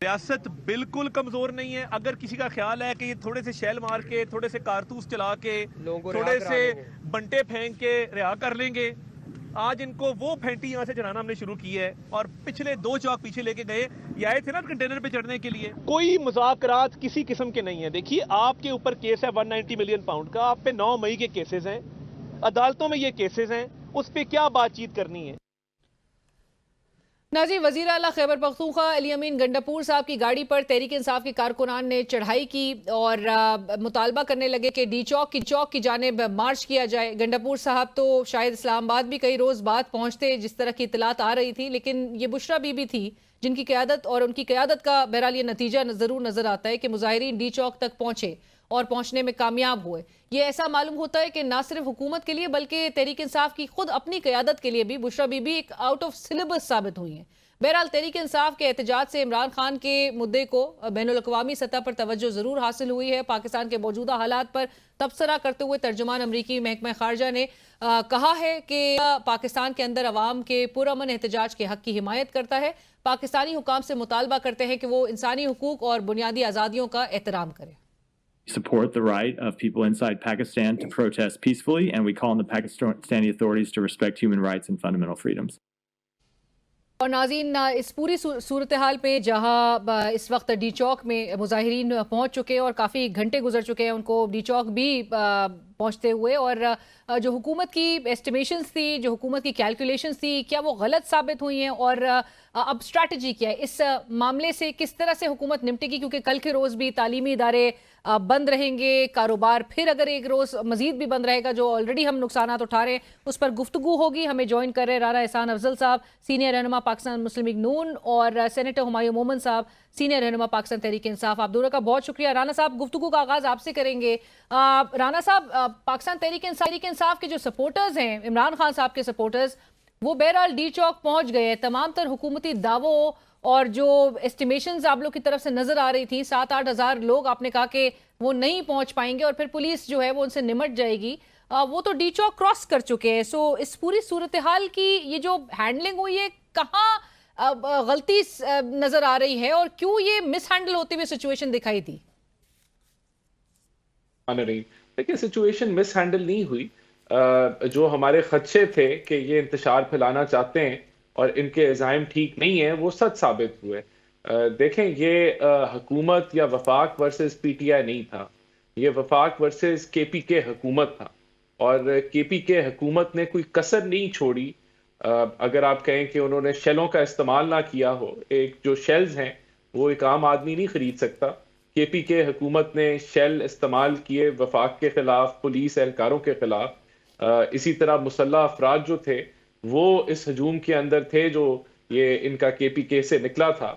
ریاست بالکل کمزور نہیں ہے. اگر کسی کا خیال ہے کہ یہ تھوڑے سے شیل مار کے, تھوڑے سے کارتوس چلا کے, تھوڑے سے بنٹے پھینک کے رہا کر لیں گے, آج ان کو وہ پھینٹی یہاں سے چلانا ہم نے شروع کی ہے. اور پچھلے 2 چوک پیچھے لے کے گئے, یہ آئے تھے نا کنٹینر پہ چڑھنے کے لیے. کوئی مذاکرات کسی قسم کے نہیں ہیں. دیکھیے آپ کے اوپر کیس ہے 190 ملین پاؤنڈ کا, آپ پہ 9 مئی کے کیسز ہیں, عدالتوں میں یہ کیسز ہیں, اس پہ کیا بات چیت کرنی ہے. ناظرین, وزیر اعلیٰ خیبر پختونخوا علی امین گنڈاپور صاحب کی گاڑی پر تحریک انصاف کے کارکنان نے چڑھائی کی اور مطالبہ کرنے لگے کہ ڈی چوک کی جانب مارچ کیا جائے. گنڈاپور صاحب تو شاید اسلام آباد بھی کئی روز بعد پہنچتے جس طرح کی اطلاعات آ رہی تھی, لیکن یہ بشرا بی بی تھی جن کی قیادت اور ان کی قیادت کا بہرحال یہ نتیجہ ضرور نظر آتا ہے کہ مظاہرین ڈی چوک تک پہنچے اور پہنچنے میں کامیاب ہوئے. یہ ایسا معلوم ہوتا ہے کہ نہ صرف حکومت کے لیے بلکہ تحریک انصاف کی خود اپنی قیادت کے لیے بھی بشرا بی بی ایک آؤٹ آف سلیبس ثابت ہوئی ہیں. بہرحال تحریک انصاف کے احتجاج سے عمران خان کے مدعے کو بین الاقوامی سطح پر توجہ ضرور حاصل ہوئی ہے. پاکستان کے موجودہ حالات پر تبصرہ کرتے ہوئے ترجمان امریکی محکمہ خارجہ نے کہا ہے کہ پاکستان کے اندر عوام کے پرامن احتجاج کے حق کی حمایت کرتا ہے. پاکستانی حکام سے مطالبہ کرتے ہیں کہ وہ انسانی حقوق اور بنیادی آزادیوں کا احترام کریں. Support the right of people inside Pakistan to protest peacefully, and we call on the Pakistani authorities to respect human rights and fundamental freedoms. اور ناظرین, اس پوری صورتحال پہ جہاں اس وقت ڈی چوک میں مظاہرین پہنچ چکے اور کافی گھنٹے گزر چکے ہیں ان کو ڈی چوک بھی پہنچتے ہوئے, اور جو حکومت کی ایسٹیمیشنز تھی, جو حکومت کی کیلکولیشنز تھی, کیا وہ غلط ثابت ہوئی ہیں, اور اب اسٹریٹجی کیا ہے اس معاملے سے, کس طرح سے حکومت نمٹے گی, کیونکہ کل کے روز بھی تعلیمی ادارے بند رہیں گے, کاروبار پھر اگر ایک روز مزید بھی بند رہے گا, جو آلریڈی ہم نقصانات اٹھا رہے ہیں اس پر گفتگو ہوگی. ہمیں جوائن کر رہے رانا احسان افضل صاحب, سینئر رہنما پاکستان مسلم لیگ نون, اور سینیٹر ہمایوں مومن صاحب, سینئر رہنما پاکستان تحریک انصاف. آپ دونوں کا بہت شکریہ. رانا صاحب, گفتگو کا آغاز آپ سے کریں گے. رانا صاحب, پاکستان تحریک انصاف کے جو سپورٹرز ہیں, عمران خان صاحب کے سپورٹرز, وہ بہرحال ڈی چوک پہنچ گئے. تمام تر حکومتی دعووں اور جو اسٹیمیشنز آپ لوگ کی طرف سے نظر آ رہی تھی, 7-8 ہزار لوگ, آپ نے کہا کہ وہ نہیں پہنچ پائیں گے اور پھر پولیس جو ہے وہ ان سے نمٹ جائے گی, وہ تو ڈی چوک کراس کر چکے ہیں. سو اس پوری صورتحال کی یہ جو ہینڈلنگ ہوئی ہے, کہاں غلطی نظر آ رہی ہے اور کیوں یہ مس ہینڈل ہوتے ہوئے سچویشن دکھائی تھی؟ لیکن سچویشن مس ہینڈل نہیں ہوئی. جو ہمارے خدشے تھے کہ یہ انتشار پھیلانا چاہتے ہیں اور ان کے عزائم ٹھیک نہیں ہیں, وہ سچ ثابت ہوئے. دیکھیں, یہ حکومت یا وفاق ورسز پی ٹی آئی نہیں تھا, یہ وفاق ورسز کے پی کے حکومت تھا, اور کے پی کے حکومت نے کوئی کسر نہیں چھوڑی. اگر آپ کہیں کہ انہوں نے شیلوں کا استعمال نہ کیا ہو, ایک جو شیلز ہیں وہ ایک عام آدمی نہیں خرید سکتا. کے پی کے حکومت نے شیل استعمال کیے وفاق کے خلاف, پولیس اہلکاروں کے خلاف. اسی طرح مسلح افراد جو تھے وہ اس ہجوم کے اندر تھے جو یہ ان کا کے پی کے سے نکلا تھا.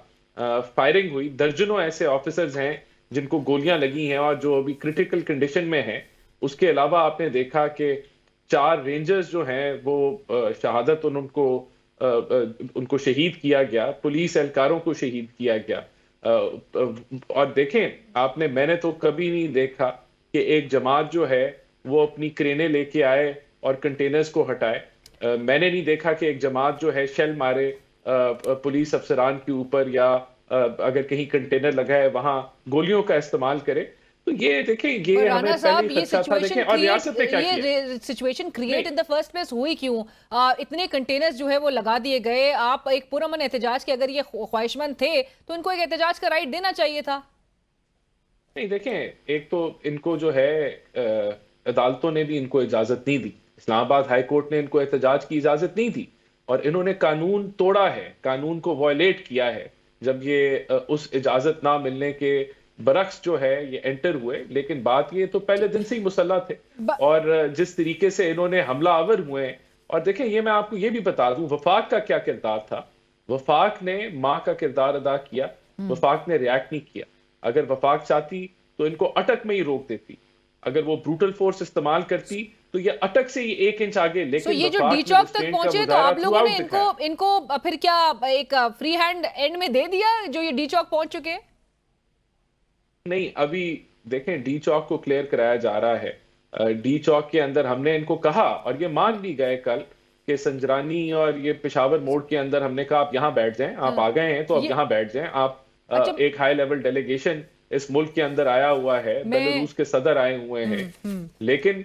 فائرنگ ہوئی, درجنوں ایسے آفیسرز ہیں جن کو گولیاں لگی ہیں اور جو ابھی کرٹیکل کنڈیشن میں ہیں. اس کے علاوہ آپ نے دیکھا کہ 4 رینجرز جو ہیں وہ شہادت ان کو شہید کیا گیا, پولیس اہلکاروں کو شہید کیا گیا. اور دیکھیں آپ نے, میں نے تو کبھی نہیں دیکھا کہ ایک جماعت جو ہے وہ اپنی کرینے لے کے آئے اور کنٹینرز کو ہٹائے. میں نے نہیں دیکھا کہ ایک جماعت جو ہے شیل مارے پولیس افسران کے اوپر, یا اگر کہیں کنٹینر لگا ہے وہاں گولیوں کا استعمال کرے. تو یہ دیکھیں, یہ ہمیں پہلے خدشہ تھا. دیکھیں اور ریاست نے کیا کیا, یہ situation create in the first place ہوئی کیوں؟ اتنے کنٹینرز جو ہے وہ لگا دیے گئے. آپ ایک پرامن احتجاج کے اگر یہ خواہش مند تھے تو ان کو ایک احتجاج کا رائٹ دینا چاہیے تھا. نہیں دیکھیں, ایک تو ان کو جو ہے عدالتوں نے بھی ان کو اجازت نہیں دی, اسلام آباد ہائی کورٹ نے ان کو احتجاج کی اجازت نہیں دی, اور انہوں نے قانون توڑا ہے, قانون کو وائلیٹ کیا ہے جب یہ اس اجازت نہ ملنے کے برعکس جو ہے یہ انٹر ہوئے. لیکن بات یہ تو پہلے دن سے ہی مسلح تھے, اور جس طریقے سے انہوں نے حملہ آور ہوئے. اور دیکھیں, یہ میں آپ کو یہ بھی بتا دوں وفاق کا کیا کردار تھا. وفاق نے ماں کا کردار ادا کیا, وفاق نے ریاکٹ نہیں کیا. اگر وفاق چاہتی تو ان کو اٹک میں ہی روک دیتی, اگر وہ بروٹل فورس استعمال کرتی تو یہ اٹک سے ہی 1 انچ آگے. لیکن یہ جو ڈی چوک تک پہنچے تو آپ لوگوں نے ان کو پھر کیا ایک فری ہینڈ اینڈ میں دے دیا جو یہ ڈی چوک پہنچ چکے؟ نہیں, ابھی دیکھیں ڈی چوک کو کلیئر کرایا جا رہا ہے. ڈی چوک کے اندر ہم نے ان کو کہا, اور یہ مان بھی گئے کل, کہ سنجرانی اور یہ پشاور موڑ کے اندر ہم نے کہا آپ یہاں بیٹھ جائیں, آپ آ گئے ہیں تو اب یہاں بیٹھ جائیں, آپ ایک ہائی لیول ڈیلیگیشن اس ملک کے اندر آیا ہوا ہے, بیلاروس کے صدر آئے ہوئے ہیں, لیکن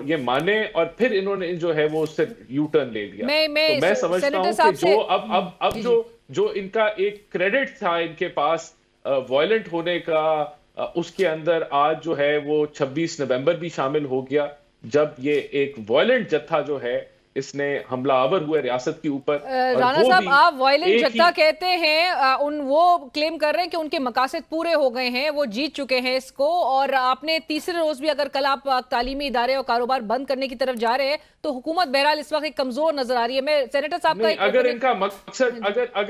یہ مانے اور پھر انہوں نے جو ہے وہ اس سے یو ٹرن لے لیا. تو میں سمجھتا ہوں کہ جو اب جو ان کا ایک کریڈٹ تھا ان کے پاس وائلنٹ ہونے کا, اس کے اندر آج جو ہے وہ 26 نومبر بھی شامل ہو گیا, جب یہ ایک وائلنٹ جتھا جو ہے اس نے حملہ آور ہوئے ریاست کے اوپر. رانا صاحب, آپ وائلنٹ جتھا کہتے ہیں, وہ کلیم کر رہے ہیں کہ ان کے مقاصد پورے ہو گئے ہیں, وہ جیت چکے ہیں اس کو, اور آپ نے تیسرے روز بھی اگر کل آپ تعلیمی ادارے اور کاروبار بند کرنے کی طرف جا رہے ہیں تو حکومت بہرحال اس وقت ایک کمزور نظر آ رہی ہے. میں سینیٹر صاحب کا اگر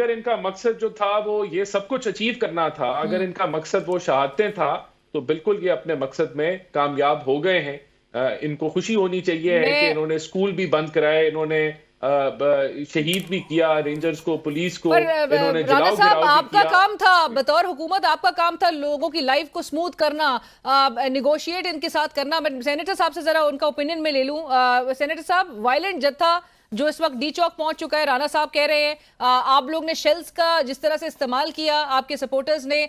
ان کا مقصد جو تھا وہ یہ سب کچھ اچیو کرنا تھا, اگر ان کا مقصد وہ شہادتیں تھا, تو بالکل یہ اپنے مقصد میں کامیاب ہو گئے ہیں. ان کو خوشی ہونی چاہیے ہے کہ انہوں نے اسکول بھی بند کرائے, انہوں نے شہید بھی کیا رینجرز کو, پولیس کو, انہوں نے رانا صاحب, آپ کا کام تھا بطور حکومت, آپ کا کام تھا لوگوں کی لائف کو سموتھ کرنا, نیگوشیٹ ان کے ساتھ کرنا. میں سینیٹر صاحب سے ذرا ان کا اوپینین میں لے لوں. سینیٹر صاہب, وائلنٹ جتھا جو اس وقت ڈی چوک پہنچ چکا ہے, رانا صاحب کہہ رہے ہیں آپ لوگ نے شیلز کا جس طرح سے استعمال کیا, آپ کے سپورٹرز نے,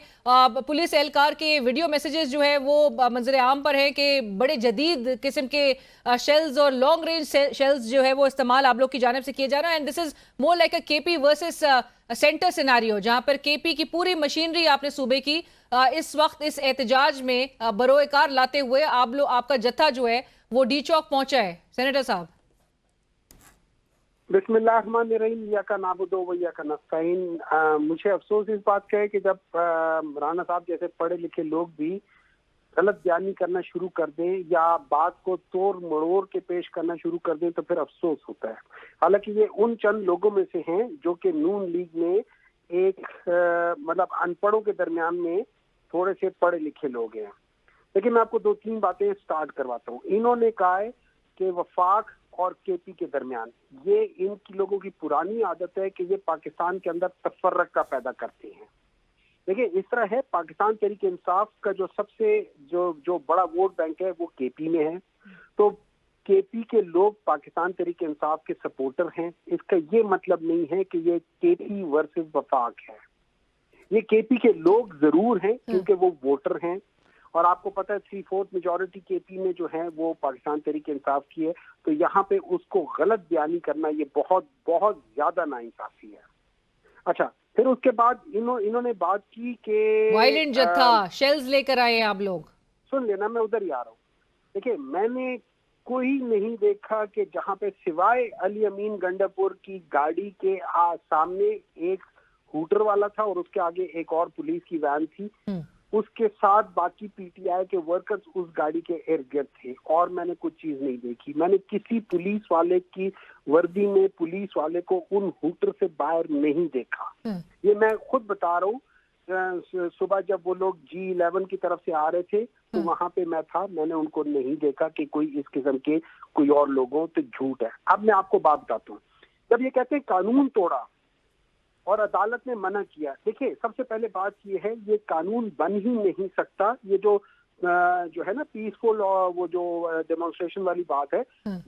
پولیس اہلکار کے ویڈیو میسیجز جو ہے وہ منظر عام پر ہیں کہ بڑے جدید قسم کے شیلز اور لانگ رینج شیلز جو ہے وہ استعمال آپ لوگ کی جانب سے کیے جا رہا ہے. And this is more like a کے پی ورسز سینٹر سیناریو, جہاں پر کے پی کی پوری مشینری آپ نے صوبے کی اس وقت اس احتجاج میں بروئے کار لاتے ہوئے آپ کا جتھا جو ہے وہ ڈی چوک پہنچا ہے. سینیٹر صاحب. بسم اللہ الرحمن الرحیم. ایاک نعبد و ایاک نستعین. مجھے افسوس اس بات کا ہے کہ جب رانا صاحب جیسے پڑھے لکھے لوگ بھی غلط بیانی کرنا شروع کر دیں یا بات کو توڑ مڑوڑ کے پیش کرنا شروع کر دیں تو پھر افسوس ہوتا ہے. حالانکہ یہ ان چند لوگوں میں سے ہیں جو کہ نون لیگ میں ایک مطلب ان پڑھوں کے درمیان میں تھوڑے سے پڑھے لکھے لوگ ہیں. لیکن میں آپ کو 2-3 باتیں سٹارٹ کرواتا ہوں. انہوں نے کہا ہے کہ وفاق اور کے پی کے درمیان, یہ ان کی لوگوں کی پرانی عادت ہے کہ یہ پاکستان کے اندر تفرقہ پیدا کرتے ہیں. دیکھیں اس طرح ہے, پاکستان تحریک انصاف کا جو سب سے جو بڑا ووٹ بینک ہے وہ کے پی میں ہے, تو کے پی کے لوگ پاکستان تحریک انصاف کے سپورٹر ہیں. اس کا یہ مطلب نہیں ہے کہ یہ کے پی ورسز وفاق ہے. یہ کے پی کے لوگ ضرور ہیں کیونکہ وہ ووٹر ہیں, اور آپ کو پتہ ہے 3/4 میجورٹی کے پی میں جو ہے وہ پاکستان تحریک انصاف کی ہے. تو یہاں پہ اس کو غلط بیانی کرنا یہ بہت بہت زیادہ ناانصافی ہے. اچھا, پھر اس کے بعد انہوں نے بات کی کہ وائلنٹ جتھا شیلز لے کر آئے ہیں آپ لوگ. سن لینا, میں ادھر ہی آ رہا ہوں. دیکھیں میں نے کوئی نہیں دیکھا کہ جہاں پہ سوائے علی امین گنڈاپور کی گاڑی کے سامنے ایک ہوٹر والا تھا اور اس کے آگے ایک اور پولیس کی وین تھی, اس کے ساتھ باقی پی ٹی آئی کے ورکرز اس گاڑی کے ارد گرد تھے, اور میں نے کچھ چیز نہیں دیکھی. میں نے کسی پولیس والے کی وردی میں پولیس والے کو ان ہوٹر سے باہر نہیں دیکھا. یہ میں خود بتا رہا ہوں. صبح جب وہ لوگ G11 کی طرف سے آ رہے تھے تو وہاں پہ میں تھا, میں نے ان کو نہیں دیکھا کہ کوئی اس قسم کے کوئی اور لوگوں تو جھوٹ ہے. اب میں آپ کو بات بتاتا ہوں. جب یہ کہتے ہیں قانون توڑا اور عدالت نے منع کیا, دیکھیے سب سے پہلے بات یہ ہے یہ قانون بن ہی نہیں سکتا. یہ جو ہے نا پیسفل وہ جو ڈیمونسٹریشن والی بات ہے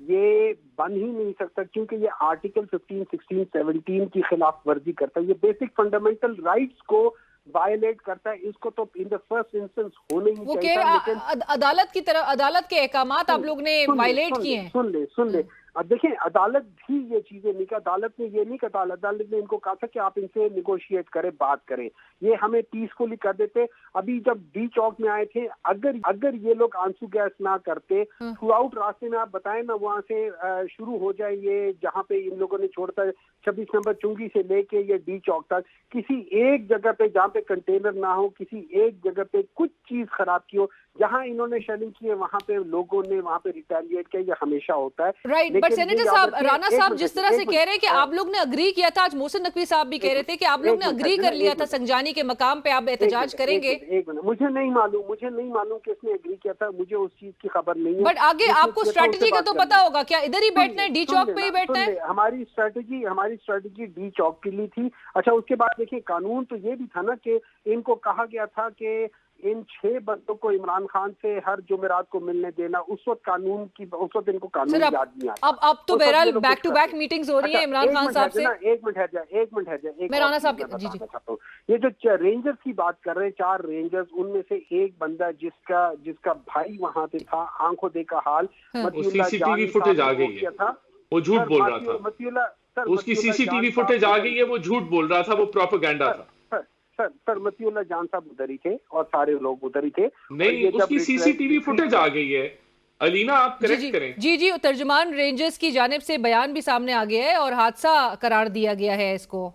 یہ بن ہی نہیں سکتا, کیونکہ یہ آرٹیکل 15, 16, 17 کی خلاف ورزی کرتا ہے. یہ بیسک فنڈامنٹل رائٹس کو وائلیٹ کرتا ہے. اس کو تو ان دا فرسٹ انسٹنس ہونے ہی چاہیے تھا, لیکن عدالت کی طرف عدالت کے احکامات آپ لوگ نے وائلیٹ کیے ہیں. سن لے اب دیکھیں عدالت بھی یہ چیزیں نہیں کہ عدالت نے یہ نہیں کہا, عدالت نے ان کو کہا تھا کہ آپ ان سے نیگوشیٹ کریں, بات کریں, یہ ہمیں پیسفلی کر دیتے. ابھی جب ڈی چوک میں آئے تھے, اگر یہ لوگ آنسو گیس نہ کرتے تھرو آؤٹ راستے میں, آپ بتائیں نا وہاں سے شروع ہو جائے یہ جہاں پہ ان لوگوں نے چھوڑتا ہے 26 نمبر چنگی سے لے کے یہ ڈی چوک تک, کسی ایک جگہ پہ جہاں پہ کنٹینر نہ ہو, کسی ایک جگہ پہ کچھ چیز خراب کی ہو, جہاں انہوں نے شیلنگ کی ہے وہاں پہ لوگوں نے وہاں پہ ریٹیلیٹ کیا. یہ ہمیشہ ہوتا ہے. رائٹ, بٹ سینیٹر صاحب, رانا صاحب جس طرح سے کہہ رہے ہیں کہ آپ لوگ نے اگری کیا تھا, آج محسن نقوی صاحب بھی کہہ رہے تھے کہ آپ لوگ نے اگری کر لیا تھا سنجانی کے مقام پہ آپ احتجاج کریں گے. ایک منٹ, مجھے نہیں معلوم کہ اس نے اگری کیا تھا, مجھے اس چیز کی خبر نہیں ہے. بٹ آگے آپ کو اسٹریٹجی کا تو پتا ہوگا, کیا ادھر ہی بیٹھنا ہے, ڈی چوک پہ ہی بیٹھنا ہے؟ ہماری اسٹریٹجی ڈی چوک کے لیے تھی. اچھا, اس کے بعد دیکھیں قانون تو یہ بھی تھا نا کہ ان کو کہا گیا تھا کہ ان 6 بندوں کو عمران خان سے ہر جمعرات کو ملنے دینا. اس وقت ان کو قانون یاد نہیں آتا. اب تو بہرحال بیک ٹو بیک میٹنگز ہو رہی ہیں عمران خان صاحب سے. ایک منٹ ہے جائے میں رانا صاحب یہ جو رینجرز کی بات کر رہے ہیں 4 رینجرز، ان میں سے ایک بندہ جس کا بھائی وہاں پہ تھا، آنکھوں دیکھا حال، سی سی ٹی وی فوٹیج آ گئی ہے، وہ جھوٹ بول رہا تھا، اس کی سی سی ٹی وی فوٹیج آ گئی ہے، وہ جھوٹ بول رہا تھا، وہ پروپیگنڈا تھا۔ سر متی اللہ جان صاحب ادھر ہی تھے اور سارے لوگ ادھر ہی تھے۔ نہیں، اس کی سی سی ٹی وی فوٹیج آ گئی ہے، علینا آپ کریکٹ کریں۔ جی ترجمان رینجرز کی جانب سے بیان بھی سامنے آ گیا ہے اور حادثہ قرار دیا گیا ہے اس کو۔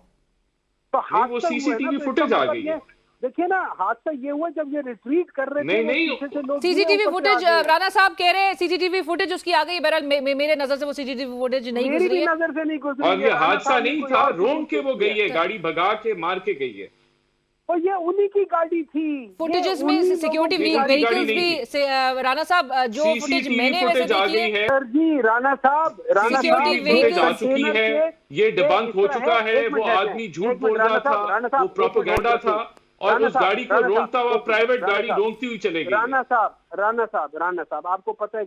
تو وہ سی سی ٹی وی فوٹیج آ گئی ہے، دیکھیے نا، حادثہ یہ ہوا جب یہ ریٹریٹ کر رہے تھے، C C T V footage Rana صاحب کہہ رہے ہیں سی سی ٹی وی فوٹیج اس کی آ گئی، بہرحال میرے نظر سے وہ سی سی ٹی وی فوٹیج نہیں گزری ہے، نظر سے نہیں گزری، اور یہ حادثہ نہیں تھا، روم کے وہ گئی ہے، گاڑی بھگا کے مار کے گئی ہے، اور یہ انہی کی گاڑی تھی۔ فوٹیجز میں سیکیورٹی وہیکلز بھی رانا صاحب جو فوٹیج میں نے ویسے دیکھی ہے سر جی، رانا صاحب سیکیورٹی وہیکلز آ چکی ہے، یہ ڈبنک ہو چکا ہے، وہ آدمی جھوٹ بول رہا تھا، وہ پروپیگنڈا تھا، اور اس گاڑی کو رونگتا ہوا پرائیویٹ گاڑی رونگتی ہوئی چلے گئی۔ رانا صاحب آپ کو پتہ ہے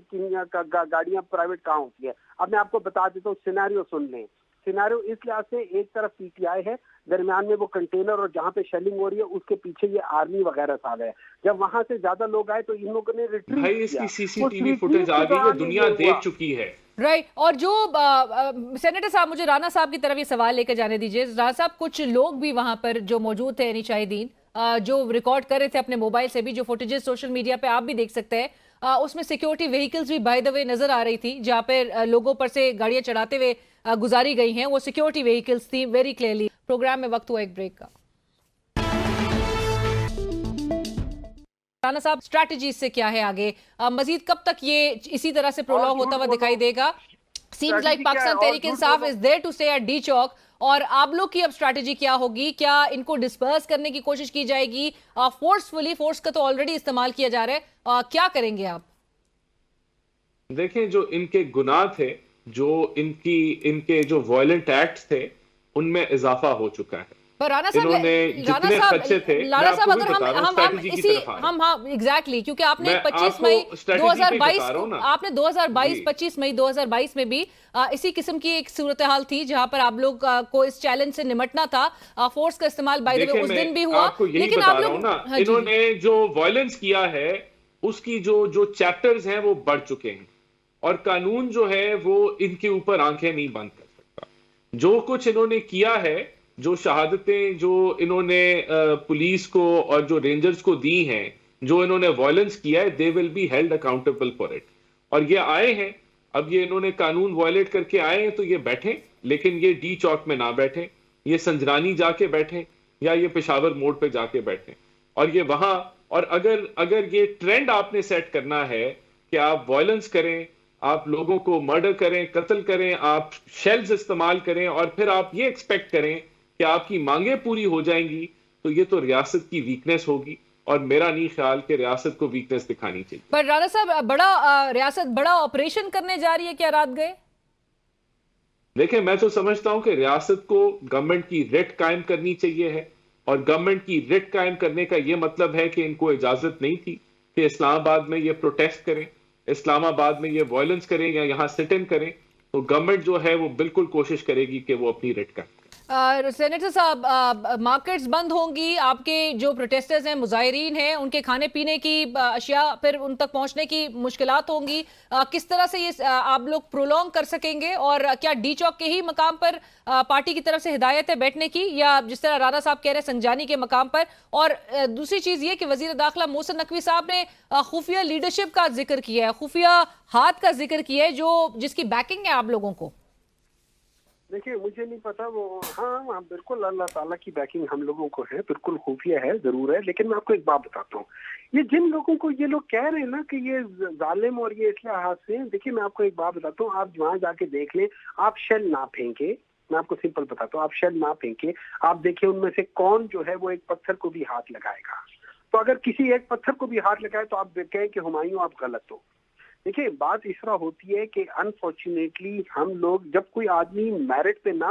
گاڑیاں پرائیویٹ کہاں ہوتی ہے؟ اب میں آپ کو بتا دیتا ہوں، سینیریو سن لیں۔ سینیریو اس لحاظ سے، ایک طرف پی ٹی آئی ہے، درمیان میں وہ کنٹینر، اور جہاں پہ شیلنگ ہو رہی ہے اس کے پیچھے یہ آرمی وغیرہ ساتھ ہے۔ جب وہاں سے زیادہ لوگ آئے تو ان لوگوں نے ریٹریٹ کیا۔ بھائی اس کی سی سی ٹی وی فوٹیج آ گئی ہے، دنیا دیکھ چکی ہے۔ رائٹ، اور جو سینیٹر صاحب، مجھے رانا صاحب کی طرف یہ سوال لے کے جانے دیجیے۔ رانا صاحب، کچھ لوگ بھی وہاں پر جو موجود تھے، یعنی شاہدین جو ریکارڈ کر رہے تھے اپنے موبائل سے بھی، جو فوٹیجز سوشل میڈیا پہ آپ بھی دیکھ سکتے ہیں، اس میں سیکیورٹی وہیکلز بھی بائی دا وے نظر آ رہی تھی، جہاں پہ لوگوں پر سے گاڑیاں چڑھاتے ہوئے گزاری گئی ہیں، وہ سیکیورٹی وہیکلز تھی ویری کلیئرلی۔ پروگرام میں وقت ہوا ایک بریک کا۔ رانا صاحب، اسٹریٹجی سے کیا ہے آگے؟ مزید کب تک یہ اسی طرح سے پرولونگ ہوتا ہوا دکھائی دے گا؟ Seems like Pakistan Tehreek Insaf is there to stay at D Chowk, اور آپ لوگ کی اب اسٹریٹجی کیا ہوگی؟ کیا ان کو ڈسپرس کرنے کی کوشش کی جائے گی فورسفلی؟ فورس کا تو آلریڈی استعمال کیا جا رہا ہے، کیا کریں گے آپ؟ دیکھیں، جو ان کے گناہ تھے، جو ان کے جو وائلنٹ ایکٹس تھے، ان میں اضافہ ہو چکا ہے۔ رانا صاحب اگر ہم اسی ہاں ایگزیکٹلی، کیونکہ آپ نے 25 مئی 2022 میں بھی اسی قسم کی ایک صورتحال تھی جہاں پر آپ لوگ کو اس چیلنج سے نمٹنا تھا، فورس کا استعمال بائی دا وے اس دن بھی ہوا، لیکن آپ لوگ انہوں نے جو وائلنس کیا ہے اس کی جو چیپٹرز ہیں وہ بڑھ چکے ہیں، اور قانون جو ہے وہ ان کے اوپر آنکھیں نہیں بند کر سکتا۔ جو کچھ انہوں نے کیا ہے، جو شہادتیں جو انہوں نے پولیس کو اور جو رینجرز کو دی ہیں، جو انہوں نے وائلنس کیا ہے، they will be held accountable for it۔ اور یہ آئے ہیں، اب یہ انہوں نے قانون وائلیٹ کر کے آئے ہیں تو یہ بیٹھیں، لیکن یہ ڈی چوک میں نہ بیٹھیں، یہ سنجرانی جا کے بیٹھیں، یا یہ پشاور موڑ پہ جا کے بیٹھیں، اور یہ وہاں، اور اگر یہ ٹرینڈ آپ نے سیٹ کرنا ہے کہ آپ وائلنس کریں، آپ لوگوں کو مرڈر کریں، قتل کریں، آپ شیلز استعمال کریں، اور پھر آپ یہ ایکسپیکٹ کریں کہ آپ کی مانگیں پوری ہو جائیں گی، تو یہ تو ریاست کی ویکنیس ہوگی، اور میرا نہیں خیال کہ ریاست کو ویکنیس دکھانی چاہیے۔ پر رانا صاحب، ریاست بڑا آپریشن کرنے جا رہی ہے کیا رات گئے؟ دیکھیں، میں تو سمجھتا ہوں کہ ریاست کو گورنمنٹ کی ریٹ قائم کرنی چاہیے ہے، اور گورنمنٹ کی ریٹ قائم کرنے کا یہ مطلب ہے کہ ان کو اجازت نہیں تھی کہ اسلام آباد میں یہ پروٹیسٹ کریں، اسلام آباد میں یہ وائلنس کریں یا یہاں سٹ ان کریں، تو گورنمنٹ جو ہے وہ بالکل کوشش کرے گی کہ وہ اپنی ریٹ قائم کرے۔ سینیٹر صاحب، مارکیٹس بند ہوں گی، آپ کے جو پروٹیسٹرز ہیں، مظاہرین ہیں، ان کے کھانے پینے کی اشیاء پھر ان تک پہنچنے کی مشکلات ہوں گی، کس طرح سے یہ آپ لوگ پرولونگ کر سکیں گے؟ اور کیا ڈی چوک کے ہی مقام پر پارٹی کی طرف سے ہدایت ہے بیٹھنے کی، یا جس طرح رانا صاحب کہہ رہے ہیں سنجانی کے مقام پر؟ اور دوسری چیز یہ کہ وزیر داخلہ محسن نقوی صاحب نے خفیہ لیڈرشپ کا ذکر کیا ہے، خفیہ ہاتھ کا ذکر کیا ہے، جس کی بیکنگ ہے آپ لوگوں کو۔ دیکھیے، مجھے نہیں پتا، وہ ہاں بالکل اللہ تعالیٰ کی بیکنگ ہم لوگوں کو ہے، بالکل خفیہ ہے، ضرور ہے، لیکن میں آپ کو ایک بات بتاتا ہوں، یہ جن لوگوں کو یہ لوگ کہہ رہے ہیں نا کہ یہ ظالم اور یہ اس لحاظ سے، دیکھیے میں آپ کو ایک بات بتاتا ہوں، آپ وہاں جا کے دیکھ لیں، آپ شیل نہ پھینکے، میں آپ کو سمپل بتاتا ہوں، آپ شیل نہ پھینکے، آپ دیکھیں ان میں سے کون جو ہے وہ ایک پتھر کو بھی ہاتھ لگائے گا، تو اگر کسی ایک پتھر کو بھی ہاتھ لگائے تو آپ کہیں کہ ہمایوں آپ غلط ہو۔ دیکھیں، بات اس طرح ہوتی ہے کہ انفارچونیٹلی ہم لوگ، جب کوئی آدمی میرٹ پہ نہ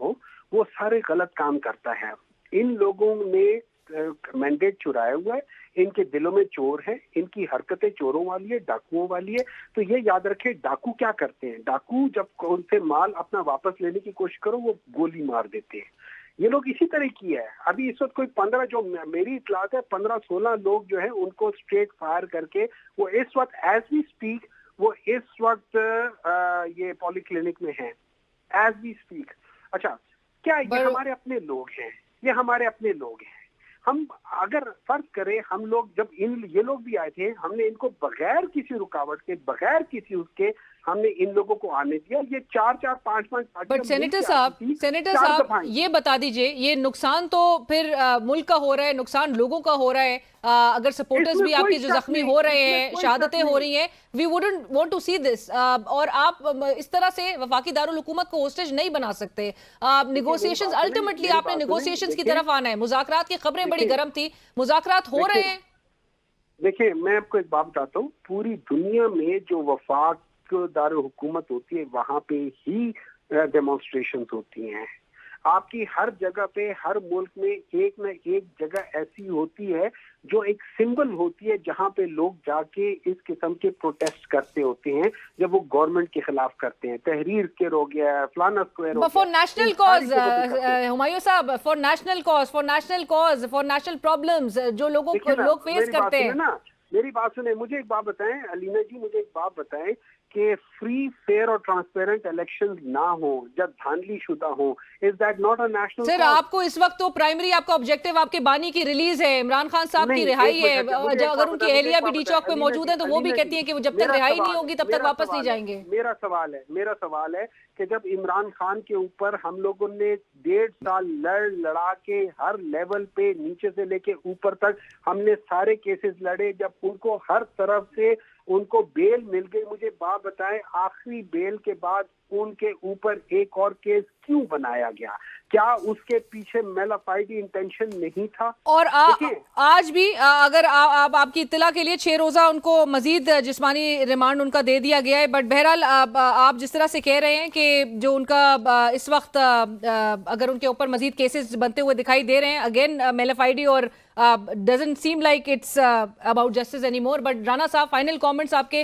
ہو، وہ سارے غلط کام کرتا ہے۔ ان لوگوں نے مینڈیٹ چرایا ہوا ہے، ان کے دلوں میں چور ہے، ان کی حرکتیں چوروں والی ہے، ڈاکوؤں والی ہے، تو یہ یاد رکھے ڈاکو کیا کرتے ہیں، ڈاکو جب ان سے مال اپنا واپس لینے کی کوشش کرو وہ گولی مار دیتے ہیں۔ یہ لوگ اسی طرح کی ہے. ابھی اس وقت کوئی 15 جو میری اطلاعات ہے 15-16 لوگ جو ہیں ان کو اسٹریٹ فائر کر کے وہ اس وقت ایز وی اسپیک وہ اس وقت یہ پولی کلینک میں ہیں ایز وی اسپیک. اچھا کیا یہ ہمارے اپنے لوگ ہیں؟ یہ ہمارے اپنے لوگ ہیں. ہم اگر فرض کریں ہم لوگ جب یہ لوگ بھی آئے تھے ہم نے ان کو بغیر کسی رکاوٹ کے بغیر کسی اس کے ہم نے ان لوگوں کو آنے دیا. یہ 4-5 بٹ سینیٹر صاحب یہ بتا دیجئے یہ نقصان تو پھر ملک کا ہو رہا ہے, نقصان لوگوں کا ہو رہا ہے. اگر سپورٹرز بھی آپ کے جو زخمی ہو رہے ہیں, شہادتیں ہو رہی ہیں, وی ووڈنٹ وانٹ ٹو سی دس. اور آپ اس طرح سے وفاقی دارالحکومت کو ہوسٹیج نہیں بنا سکتے. نیگوسیشنز الٹیمیٹلی آپ نے نیگوسیشنز کی طرف آنا ہے. مذاکرات کی خبریں بڑی گرم تھی, مذاکرات ہو رہے ہیں. دیکھیں میں آپ کو ایک بات بتاتا ہوں, پوری دنیا میں جو وفاق دارالحکومت ہوتی ہے وہاں پہ ہی ڈیمونسٹریشنز ہوتی ہیں. آپ کی ہر جگہ پہ ہر ملک میں ایک نہ ایک جگہ ایسی ہوتی ہے جو ایک سمبل ہوتی ہے جہاں پہ لوگ جا کے اس قسم کے پروٹیسٹ کرتے ہوتے ہیں جب وہ گورنمنٹ کے خلاف کرتے ہیں. تحریر اسکوائر ہو گیا, فلانا اسکوائر ہو گیا. فار نیشنل کاز ہمایوں صاحب, for national cause, for national cause, for national problems جو لوگ فیس کرتے ہیں. میری بات سنیں, مجھے ایک بات بتائیں علینا جی, مجھے ایک بات بتائیں کہ فری فیئر اور ٹرانسپیرنٹ الیکشن نہ ہوں جب دھاندلی شدہ ہوں, is that not a national? Sir آپ کو اس وقت تو پرائمری آپ کا آبجیکٹیو آپ کے بانی کی ریلیز ہے, عمران خان صاحب کی رہائی ہے. اگر ان کی اہلیہ بھی ڈی چوک پہ موجود ہیں تو وہ بھی کہتی ہیں کہ جب تک رہائی نہیں ہوگی تب تک واپس نہیں جائیں گے. میرا سوال ہے کہ جب عمران خان کے اوپر ہم لوگوں نے 1.5 سال لڑا کے ہر لیول پہ نیچے سے لے کے اوپر تک ہم نے سارے کیسز لڑے, جب ان کو ہر طرف سے ان کو بیل مل گئی, مجھے بات بتائیں آخری بیل کے بعد ان کے اوپر ایک اور کیس کیوں بنایا گیا؟ کیا اس کے پیچھے میلافائڈی انٹینشن نہیں تھا؟ اور آج بھی اگر آپ کی اطلاع کے لیے 6 روزہ ان کو مزید جسمانی ریمانڈ ان کا دے دیا گیا ہے. بٹ بہرحال آپ جس طرح سے کہہ رہے ہیں کہ جو ان کا اس وقت اگر ان کے اوپر مزید کیسز بنتے ہوئے دکھائی دے رہے ہیں, اگین میلافائڈی اور doesn't seem like it's about justice anymore. But Rana صاحب فائنل کامنٹس آپ کے.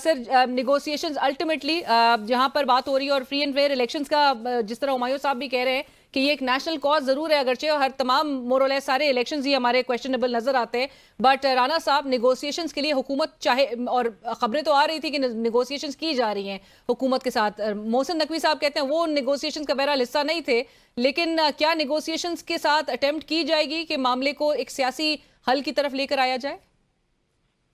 سر نیگوسیشنز الٹیمیٹلی جہاں پر بات ہو رہی ہے اور فری اینڈ فیئر الیکشنز کا, جس طرح ہمایوں صاحب بھی کہہ رہے ہیں کہ یہ ایک نیشنل کاز ضرور ہے, اگرچہ ہر تمام مورولے سارے الیکشنز ہی ہمارے کویسچنیبل نظر آتے ہیں. بٹ رانا صاحب نیگوسیشنز کے لیے حکومت چاہے, اور خبریں تو آ رہی تھی کہ نیگوسیشنز کی جا رہی ہیں حکومت کے ساتھ. محسن نقوی صاحب کہتے ہیں وہ نیگوسیشنز کا بہرحال حصہ نہیں تھے, لیکن کیا نیگوسیشنز کے ساتھ اٹیمپٹ کی جائے گی کہ معاملے کو ایک سیاسی حل کی طرف لے کر آیا جائے؟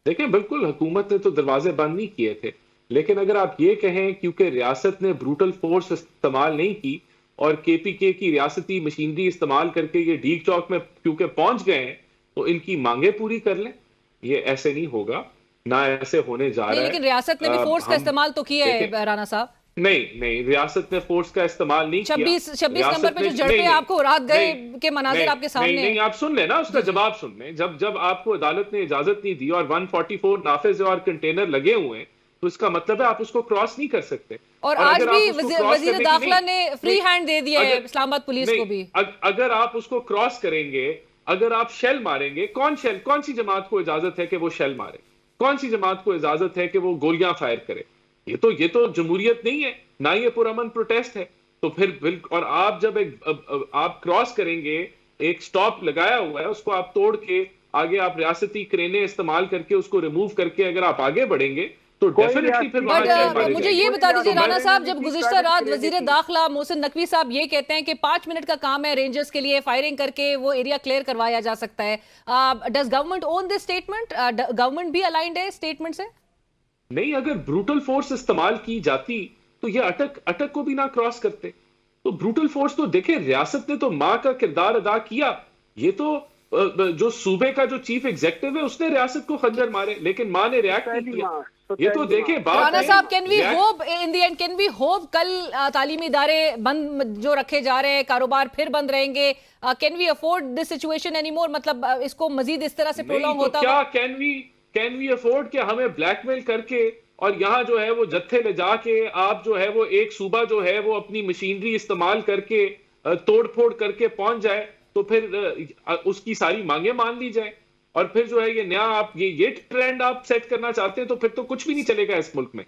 دیکھیں بالکل حکومت نے تو دروازے بند نہیں کیے تھے, لیکن اگر آپ یہ کہیں کیونکہ ریاست نے بروٹل فورس استعمال نہیں کی اور کے پی کے کی ریاستی مشینری استعمال کر کے یہ ڈیگ چوک میں کیونکہ پہنچ گئے ہیں تو ان کی مانگیں پوری کر لیں, یہ ایسے نہیں ہوگا, نہ ایسے ہونے جا رہا ہے. لیکن ریاست نے بھی فورس کا استعمال تو کیا ہے رانا صاحب. نہیں ریاست نے فورس کا استعمال نہیں کیا. 26 نمبر پہ جو جھڑپیں آپ کو رات گئے کے مناظر آپ کے سامنے ہیں. نہیں آپ سن لیں نا, اس کا جواب سن لیں. جب آپ کو عدالت نے اجازت نہیں دی اور 144 نافذ اور کنٹینر لگے ہوئے ہیں تو اس کا مطلب ہے آپ اس کو کراس نہیں کر سکتے. اور آج بھی وزیر داخلہ نے فری ہینڈ دے دیا ہے اسلام آباد پولیس کو بھی. اگر آپ اس کو کراس کریں گے, اگر آپ شیل ماریں گے, کون سی جماعت کو اجازت ہے کہ وہ شیل مارے؟ کون سی جماعت کو اجازت ہے کہ وہ گولیاں فائر کرے؟ یہ تو جمہوریت نہیں ہے, نہ یہ پرامن پروٹیسٹ ہے. تو پھر اور آپ جب آپ کراس کریں گے, ایک سٹاپ لگایا ہوا ہے اس کو آپ توڑ کے آگے آپ ریاستی کرینے استعمال کر کے اس کو ریموو کر کے اگر آپ آگے بڑھیں گے تو ڈیفینیٹلی پھر مجھے یہ بتا دیجیے رانا صاحب, جب گزشتہ رات وزیر داخلہ محسن نقوی صاحب یہ کہتے ہیں کہ 5 منٹ کا کام ہے رینجرز کے لیے, فائرنگ کر کے وہ ایریا کلیئر کروایا جا سکتا ہے. Does government own this statement? Government بھی الائنڈ ہے اسٹیٹمنٹ سے؟ نہیں, اگر بروٹل فورس استعمال کی جاتی تو یہ اٹک کو بھی نہ کراس کرتے. تو بروٹل فورس تو دیکھیں ریاست نے تو ماں کا کردار ادا کیا. یہ تو جو صوبے کا جو چیف ایگزیکٹو ہے اس نے ریاست کو خنجر مارے, لیکن ماں نے ریاکٹ نہیں کیا. یہ تو دیکھیں بات Rana sahab, can we hope in the end, can we hope کل تعلیمی ادارے بند جو رکھے جا رہے ہیں, کاروبار پھر بند رہیں گے, can we afford this situation any more? مطلب اس کو مزید اس طرح سے پرولونگ ہوتا کیا کین وی افورڈ کہ ہمیں بلیک میل کر کے اور یہاں جو ہے وہ جتھے لے جا کے آپ جو ہے وہ ایک صوبہ جو ہے وہ اپنی مشینری استعمال کر کے توڑ پھوڑ کر کے پہنچ جائے تو پھر اس کی ساری مانگیں مان لی جائیں, اور پھر جو ہے یہ نیا آپ یہ ٹرینڈ آپ سیٹ کرنا چاہتے ہیں تو پھر تو کچھ بھی نہیں چلے گا اس ملک میں.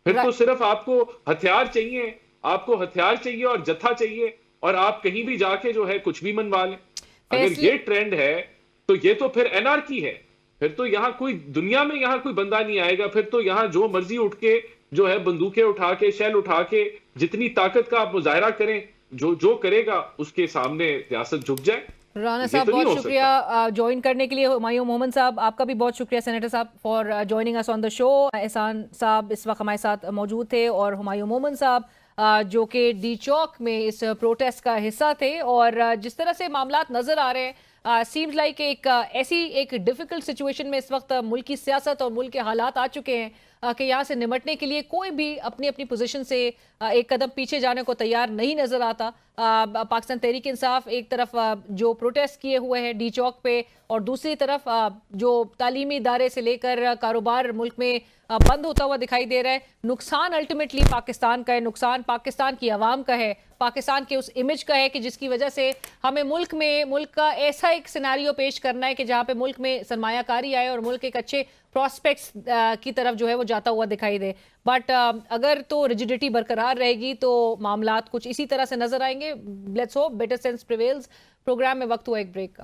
پھر تو صرف آپ کو ہتھیار چاہیے اور جتھا چاہیے, اور آپ کہیں بھی جا کے جو ہے کچھ بھی منوا لیں. اگر یہ ٹرینڈ ہے تو یہ تو پھر انارکی ہے. پھر تو یہاں کوئی دنیا میں یہاں کوئی بندہ نہیں آئے گا. پھر تو یہاں جو مرضی اٹھ کے جو ہے بندوقیں اٹھا کے شیل اٹھا کے جتنی طاقت کا آپ مظاہرہ کریں, جو کرے گا اس کے سامنے ریاست جھک جائے. رانا صاحب بہت شکریہ جوائن کرنے کے لیے. ہمایوں محمد صاحب آپ کا بھی بہت شکریہ سینیٹر صاحب فار جوائننگ اس آن دا شو. احسان صاحب اس وقت ہمارے ساتھ موجود تھے اور ہمایوں محمد صاحب جو کہ ڈی چوک میں اس پروٹیسٹ کا حصہ تھے. اور جس طرح سے معاملات نظر آ رہے ہیں سیمز لائک ایک ایسی ایک ڈیفیکلٹ سچویشن میں اس وقت ملک کی سیاست اور ملک کے حالات آ چکے ہیں کہ یہاں سے نمٹنے کے لیے کوئی بھی اپنی اپنی پوزیشن سے ایک قدم پیچھے جانے کو تیار نہیں نظر آتا. پاکستان تحریک انصاف ایک طرف جو پروٹیسٹ کیے ہوئے ہیں ڈی چوک پہ, اور دوسری طرف جو تعلیمی ادارے سے لے کر کاروبار ملک میں بند ہوتا ہوا دکھائی دے رہا ہے. نقصان الٹیمیٹلی پاکستان کا ہے, نقصان پاکستان کی عوام کا ہے, پاکستان کے اس امیج کا ہے کہ جس کی وجہ سے ہمیں ملک کا ایسا ایک سیناریو پیش کرنا ہے کہ جہاں پہ ملک میں سرمایہ کاری آئے اور ملک ایک اچھے پراسپیکٹس کی طرف جو ہے وہ جاتا ہوا دکھائی دے. بٹ اگر تو ریجیڈیٹی برقرار رہے گی تو معاملات کچھ اسی طرح سے نظر آئیں گے. Let's hope better sense prevails. Programme میں وقت ہوا ایک بریک کا.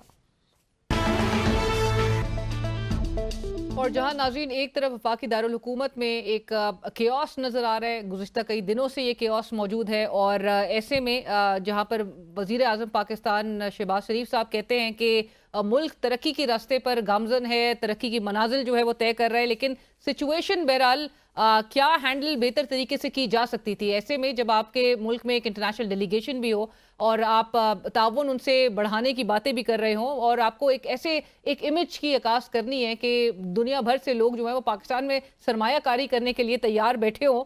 اور جہاں ناظرین ایک طرف وفاقی دارالحکومت میں ایک کیوس نظر آ رہا ہے, گزشتہ کئی دنوں سے یہ کیوس موجود ہے, اور ایسے میں جہاں پر وزیر اعظم پاکستان شہباز شریف صاحب کہتے ہیں کہ ملک ترقی کے راستے پر گامزن ہے, ترقی کی منازل جو ہے وہ طے کر رہا ہے, لیکن سچویشن بہرحال کیا ہینڈل بہتر طریقے سے کی جا سکتی تھی. ایسے میں جب آپ کے ملک میں ایک انٹرنیشنل ڈیلیگیشن بھی ہو اور آپ تعاون ان سے بڑھانے کی باتیں بھی کر رہے ہوں, اور آپ کو ایک امیج کی عکاس کرنی ہے کہ دنیا بھر سے لوگ جو ہیں وہ پاکستان میں سرمایہ کاری کرنے کے لیے تیار بیٹھے ہوں,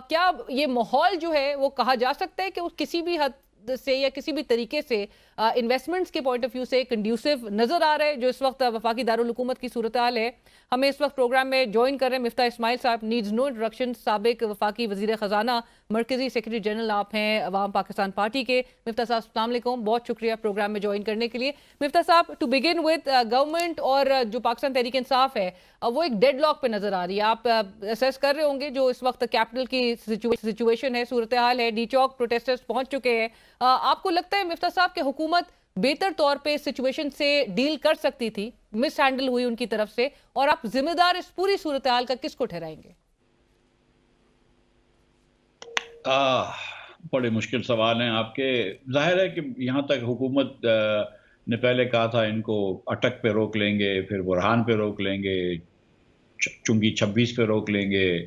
کیا یہ ماحول جو ہے وہ کہا جا سکتا ہے کہ کسی بھی حد سے یا کسی بھی طریقے سے انویسٹمنٹس کے پوائنٹ آف ویو سے کنڈیوسیو نظر آ رہا ہے جو اس وقت وفاقی دارالحکومت کی صورتحال ہے؟ ہمیں اس وقت پروگرام میں جوائن کر رہے ہیں مفتاح اسماعیل صاحب, نیڈز نو انٹروڈکشن, سابق وفاقی وزیر خزانہ, مرکزی سیکرٹری جنرل آپ ہیں عوام پاکستان پارٹی کے. مفتاح صاحب السلام علیکم, بہت شکریہ پروگرام میں جوائن کرنے کے لیے. مفتاح صاحب, ٹو بگن وتھ گورنمنٹ اور جو پاکستان تحریک انصاف ہے وہ ایک ڈیڈ لاک پہ نظر آ رہی ہے. آپ اسیس کر رہے ہوں گے جو اس وقت کیپٹل کی سچویشن ہے, صورتحال ہے, ڈی چوک پروٹیسٹرز پہنچ چکے ہیں. آپ کو لگتا ہے مفتاح صاحب کہ حکومت بہتر طور پہ سچویشن سے ڈیل کر سکتی تھی, مس ہینڈل ہوئی ان کی طرف سے, اور آپ ذمہ دار اس پوری صورتحال کا کس کو ٹھہرائیں گے؟ بڑے مشکل سوال ہیں آپ کے. ظاہر ہے کہ یہاں تک حکومت نے پہلے کہا تھا ان کو اٹک پہ روک لیں گے, پھر برہان پہ روک لیں گے, چنگی 26 پہ روک لیں گے,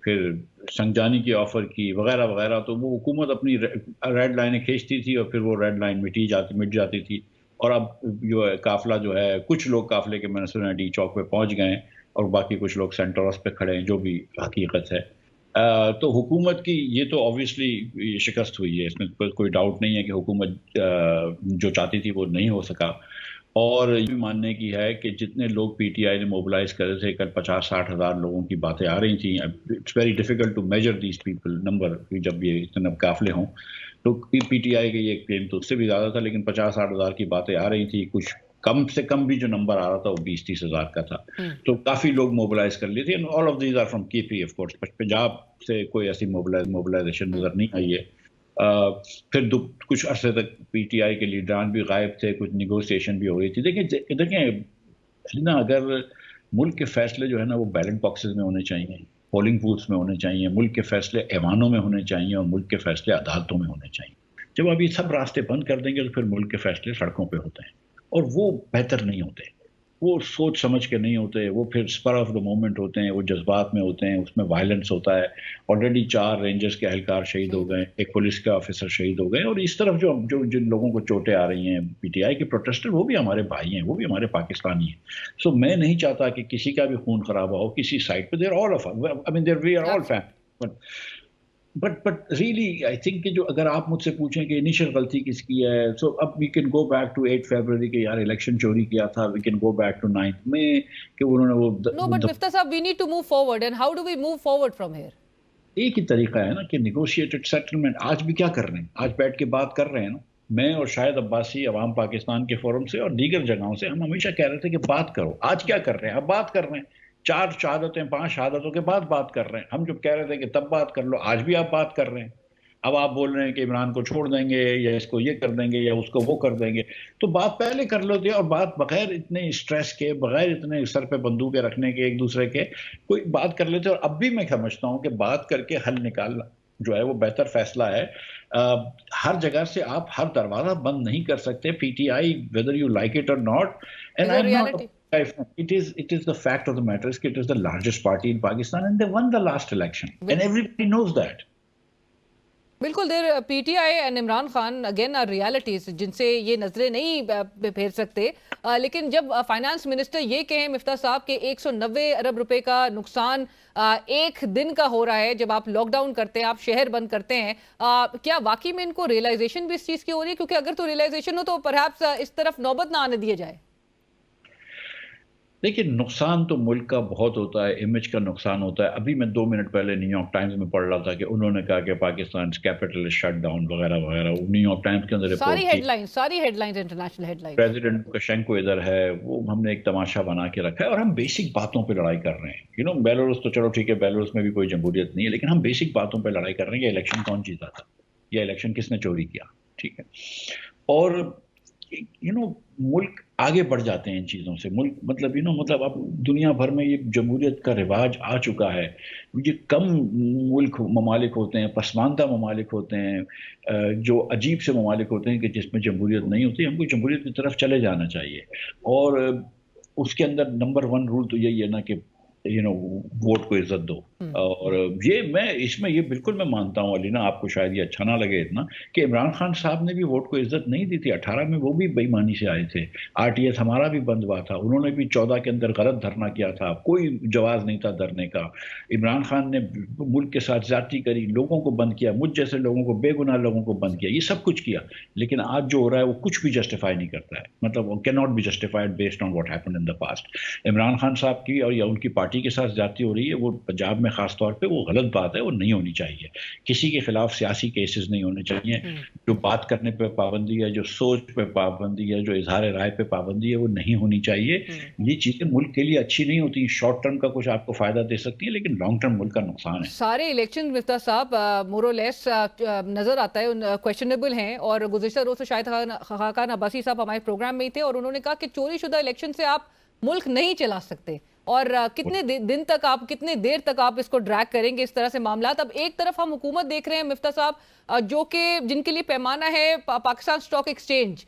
پھر سنگجانی کی آفر کی وغیرہ وغیرہ. تو وہ حکومت اپنی ریڈ لائنیں کھینچتی تھی اور پھر وہ ریڈ لائن مٹ جاتی تھی. اور اب جو ہے قافلہ جو ہے, کچھ لوگ قافلے کے میں نے سنا ڈی چوک پہ پہنچ گئے ہیں اور باقی کچھ لوگ سینٹرس پہ کھڑے ہیں, جو بھی حقیقت ہے. تو حکومت کی یہ تو آبویسلی شکست ہوئی ہے, اس میں کوئی ڈاؤٹ نہیں ہے کہ حکومت جو چاہتی تھی وہ نہیں ہو سکا. اور یہ بھی ماننے کی ہے کہ جتنے لوگ پی ٹی آئی نے موبلائز کرے تھے, کل 50-60 ہزار لوگوں کی باتیں آ رہی تھیں. It's very difficult to measure these people number, جب یہ اتنے قافلے ہوں. تو پی ٹی آئی کے یہ کلیم تو اس سے بھی زیادہ تھا, لیکن 50-60 ہزار کی باتیں آ رہی تھیں. کچھ کم سے کم بھی جو نمبر آ رہا تھا وہ 20-30 ہزار کا تھا. تو کافی لوگ موبلائز کر لیے تھے. All of these are from K P, of course. Punjab سے کوئی ایسی موبلائزیشن نظر نہیں آئی ہے. پھر کچھ عرصے تک پی ٹی آئی کے لیڈران بھی غائب تھے, کچھ نیگوسیشن بھی ہو رہی تھی. دیکھیں نا, اگر ملک کے فیصلے جو ہے نا وہ بیلٹ باکسز میں ہونے چاہیے, پولنگ بوتھس میں ہونے چاہیے, ملک کے فیصلے ایوانوں میں ہونے چاہیے, اور ملک کے فیصلے عدالتوں میں ہونے چاہیے. جب آپ یہ سب راستے بند کر دیں گے تو پھر ملک کے فیصلے سڑکوں پہ ہوتے ہیں, اور وہ بہتر نہیں ہوتے, وہ سوچ سمجھ کے نہیں ہوتے, وہ پھر اسپر آف دا مومنٹ ہوتے ہیں, وہ جذبات میں ہوتے ہیں, اس میں وائلنس ہوتا ہے. آلریڈی 4 رینجرز کے اہلکار شہید ہو گئے, ایک پولیس کا آفیسر شہید ہو گئے, اور اس طرف جن لوگوں کو چوٹیں آ رہی ہیں پی ٹی آئی کے پروٹیسٹر, وہ بھی ہمارے بھائی ہیں, وہ بھی ہمارے پاکستانی ہیں. سو میں نہیں چاہتا کہ کسی کا بھی خون خرابہ ہو کسی سائڈ پہ. We are all family. But really I think کہ جو اگر آپ مجھ سے پوچھیں کہ انیشل غلطی کس کی ہے, سو اب we can go back to 8 February کے یار الیکشن چوری کیا تھا, we can go back to 9 میں کہ انہوں نے وہ. نو but Miftah sahab, we need to move forward, and how do we move forward from here? ایک ہی طریقہ ہے نا کہ نیگوشیٹڈ سیٹلمنٹ. آج بھی کیا کر رہے ہیں, آج بیٹھ کے بات کر رہے ہیں نا, میں اور شاہد عباسی عوام پاکستان کے فورم سے اور دیگر جگہوں سے ہم ہمیشہ کہہ رہے تھے کہ بات کرو. آج کیا کر رہے ہیں, اب بات کر رہے ہیں. 4 شہادتیں 5 شہادتوں کے بعد بات کر رہے ہیں. ہم جب کہہ رہے تھے کہ تب بات کر لو, آج بھی آپ بات کر رہے ہیں. اب آپ بول رہے ہیں کہ عمران کو چھوڑ دیں گے یا اس کو یہ کر دیں گے یا اس کو وہ کر دیں گے، تو بات پہلے کر لیتے اور بات بغیر اتنے اسٹریس کے، بغیر اتنے سر پہ بندوقیں رکھنے کے ایک دوسرے کے کوئی بات کر لیتے. اور اب بھی میں سمجھتا ہوں کہ بات کر کے حل نکالنا جو ہے وہ بہتر فیصلہ ہے. ہر جگہ سے آپ ہر دروازہ بند نہیں کر سکتے. پی T I whether you like it or not, and I'm not it is the fact of the matter is it is the largest party in Pakistan and they won the last election and everybody knows that. بالکل. There P T I and Imran Khan again are realities جن سے یہ نظریں نہیں پھیر سکتے. لیکن جب فائنانس منسٹر یہ کہیں مفتاح صاحب کہ 190 ارب روپے کا نقصان ایک دن کا ہو رہا ہے جب آپ لاک ڈاؤن کرتے ہیں، آپ شہر بند کرتے ہیں، کیا واقعی میں ان کو ریئلائزیشن بھی اس چیز کی ہو رہی ہے؟ کیونکہ اگر تو ریئلائزیشن ہو تو پرہیپس اس طرف نوبت نہ آنے دیا جائے. دیکھیے نقصان تو ملک کا بہت ہوتا ہے، امیج کا نقصان ہوتا ہے. ابھی میں 2 منٹ پہلے نیو یارک ٹائمز میں پڑھ رہا تھا کہ انہوں نے کہا کہ پاکستان کیپٹل شٹ ڈاؤن وغیرہ وغیرہ. نیو یارک ٹائمز کے اندر ساری headlines international headlines. President Lukashenko ادھر ہے، وہ ہم نے ایک تماشا بنا کے رکھا ہے اور ہم بیسک باتوں پہ لڑائی کر رہے ہیں. بیلاروس تو چلو ٹھیک ہے، بیلاروس میں بھی کوئی جمہوریت نہیں ہے، لیکن ہم بیسک باتوں پہ لڑائی کر رہے ہیں کہ الیکشن کون جیتا تھا یا الیکشن کس نے چوری کیا. ٹھیک ہے، اور ملک آگے بڑھ جاتے ہیں ان چیزوں سے. ملک مطلب اب دنیا بھر میں یہ جمہوریت کا رواج آ چکا ہے. یہ کم ممالک ہوتے ہیں، پسماندہ ممالک ہوتے ہیں، جو عجیب سے ممالک ہوتے ہیں کہ جس میں جمہوریت نہیں ہوتی. ہم کو جمہوریت کی طرف چلے جانا چاہیے. اور اس کے اندر نمبر 1 رول تو یہی ہے نا کہ ووٹ کو عزت دو. اور اس میں یہ بالکل میں مانتا ہوں علینا، آپ کو شاید یہ اچھا نہ لگے اتنا، کہ عمران خان صاحب نے بھی ووٹ کو عزت نہیں دی تھی. 18 میں وہ بھی بے ایمانی سے آئے تھے. RTS ہمارا بھی بند ہوا تھا، انہوں نے بھی 14 کے اندر غلط دھرنا کیا تھا، کوئی جواز نہیں تھا دھرنے کا. عمران خان نے ملک کے ساتھ زیادتی کری، لوگوں کو بند کیا، مجھ جیسے لوگوں کو، بے گناہ لوگوں کو بند کیا، یہ سب کچھ کیا. لیکن آج جو ہو رہا ہے وہ کچھ بھی جسٹیفائی نہیں کرتا ہے. مطلب وہ کی not be justified based on what happened in the past. Imran Khan sahab کی اور یا ان کی پارٹی کے ساتھ زیادتی ہو رہی ہے، وہ پنجاب میں خاص طور پہ وہ غلط بات ہے، وہ نہیں ہونی چاہیے. کسی کے خلاف سیاسی کیسز نہیں ہونے چاہیے. جو بات کرنے پہ پابندی ہے، جو سوچ پہ پابندی ہے، جو اظہار رائے پہ پابندی ہے، وہ نہیں ہونی چاہیے. یہ چیزیں ملک کے لیے اچھی نہیں ہوتی. شارٹ ٹرم کا کچھ آپ کو فائدہ دے سکتی ہے لیکن لانگ ٹرم ملک کا نقصان ہے. سارے الیکشن مفتاح صاحب مور اور لیس نظر آتا ہے کویشچنیبل ہیں. اور گزشتہ روز سے شاہد خاقان عباسی صاحب ہمارے پروگرام میں ہی تھے اور انہوں نے کہا کہ چوری شدہ الیکشن سے آپ ملک نہیں چلا سکتے. اور کتنے دن تک آپ، کتنے دیر تک آپ اس کو ڈریگ کریں گے اس طرح سے معاملات؟ اب ایک طرف ہم حکومت دیکھ رہے ہیں مفتاح صاحب جو کہ جن کے لیے پیمانہ ہے پاکستان اسٹاک ایکسچینج،